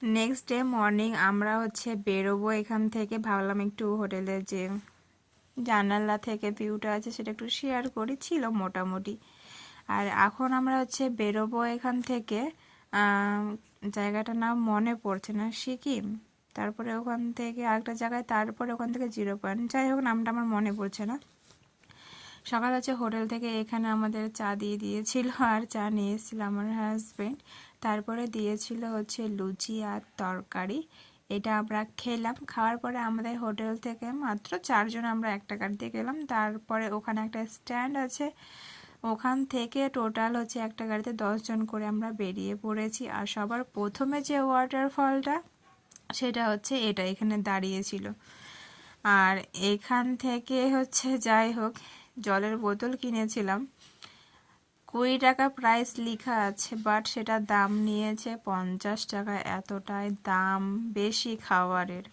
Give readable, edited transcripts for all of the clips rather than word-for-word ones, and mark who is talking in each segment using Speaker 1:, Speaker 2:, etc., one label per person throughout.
Speaker 1: Next day morning আমরা বেরোবো এখান থেকে। ভাবলাম একটু হোটেলের যে জানালা থেকে ভিউটা আছে সেটা একটু শেয়ার করি, ছিল মোটামুটি। আর এখন আমরা বেরোবো এখান থেকে। আম, জায়গাটার নাম মনে পড়ছে না, সিকিম, তারপরে ওখান থেকে আরেকটা জায়গায়, তারপরে ওখান থেকে 0 পয়েন্ট, যাই হোক নামটা আমার মনে পড়ছে না। সকাল হোটেল থেকে এখানে আমাদের চা দিয়ে দিয়েছিল, আর চা নিয়ে এসেছিল আমার হাজবেন্ড। তারপরে দিয়েছিল লুচি আর তরকারি। এটা আমরা খেলাম। খাওয়ার পরে আমাদের হোটেল থেকে মাত্র 4 জন আমরা একটা গাড়িতে গেলাম। তারপরে ওখানে একটা স্ট্যান্ড আছে, ওখান থেকে টোটাল একটা গাড়িতে 10 জন করে আমরা বেরিয়ে পড়েছি। আর সবার প্রথমে যে ওয়াটারফলটা সেটা এটা এখানে দাঁড়িয়েছিল। আর এখান থেকে যাই হোক, জলের বোতল কিনেছিলাম। 20 টাকা প্রাইস লেখা আছে, বাট সেটা দাম নিয়েছে 50 টাকা। এতটাই দাম বেশি খাবারের।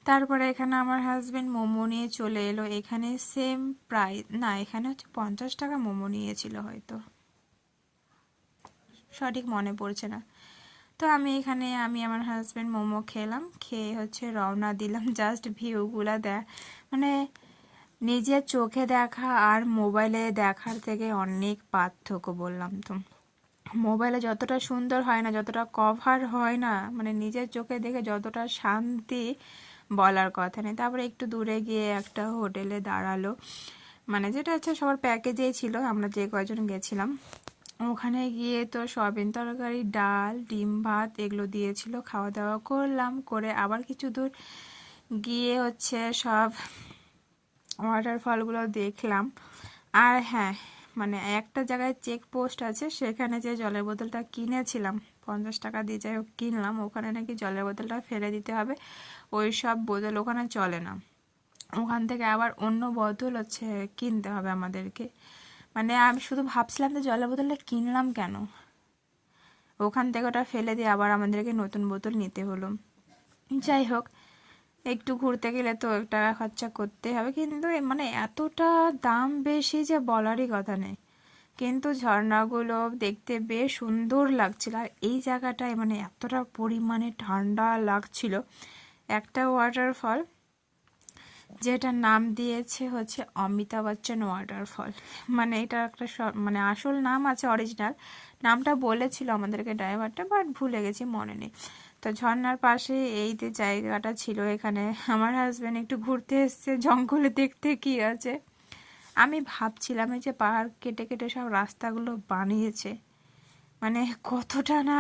Speaker 1: তারপরে এখানে আমার হাজবেন্ড মোমো নিয়ে চলে এলো। এখানে সেম প্রাইস না, এখানে 50 টাকা মোমো নিয়েছিল হয়তো, সঠিক মনে পড়ছে না। তো আমি আমার হাজবেন্ড মোমো খেলাম, খেয়ে রওনা দিলাম। জাস্ট ভিউগুলা মানে নিজের চোখে দেখা আর মোবাইলে দেখার থেকে অনেক পার্থক্য, বললাম তো। মোবাইলে যতটা সুন্দর হয় না, যতটা কভার হয় না, মানে নিজের চোখে দেখে যতটা শান্তি বলার কথা নেই। তারপরে একটু দূরে গিয়ে একটা হোটেলে দাঁড়ালো, মানে যেটা সবার প্যাকেজেই ছিল, আমরা যে কয়জন গেছিলাম। ওখানে গিয়ে তো সয়াবিন তরকারি, ডাল, ডিম ভাত এগুলো দিয়েছিল। খাওয়া দাওয়া করলাম, করে আবার কিছু দূর গিয়ে সব ওয়াটারফলগুলো দেখলাম। আর হ্যাঁ, মানে একটা জায়গায় চেক পোস্ট আছে, সেখানে যে জলের বোতলটা কিনেছিলাম 50 টাকা দিয়ে, যাই হোক কিনলাম, ওখানে নাকি জলের বোতলটা ফেলে দিতে হবে। ওই সব বোতল ওখানে চলে না, ওখান থেকে আবার অন্য বোতল কিনতে হবে আমাদেরকে। মানে আমি শুধু ভাবছিলাম যে জলের বোতলটা কিনলাম কেন, ওখান থেকে ওটা ফেলে দিয়ে আবার আমাদেরকে নতুন বোতল নিতে হলো। যাই হোক, একটু ঘুরতে গেলে তো টাকা খরচা করতে হবে, কিন্তু মানে এতটা দাম বেশি যে বলারই কথা নেই। কিন্তু ঝর্ণাগুলো দেখতে বেশ সুন্দর লাগছিল। আর এই জায়গাটায় মানে এতটা পরিমাণে ঠান্ডা লাগছিল। একটা ওয়াটারফল যেটার নাম দিয়েছে অমিতাভ বচ্চন ওয়াটারফল, মানে এটা একটা মানে আসল নাম আছে, অরিজিনাল নামটা বলেছিল আমাদেরকে ড্রাইভারটা, বাট ভুলে গেছি, মনে নেই। তো ঝর্ণার পাশে এই যে জায়গাটা ছিল, এখানে আমার হাজব্যান্ড একটু ঘুরতে এসছে, জঙ্গলে দেখতে কি আছে। আমি ভাবছিলাম এই যে পাহাড় কেটে কেটে সব রাস্তাগুলো বানিয়েছে, মানে কতটা না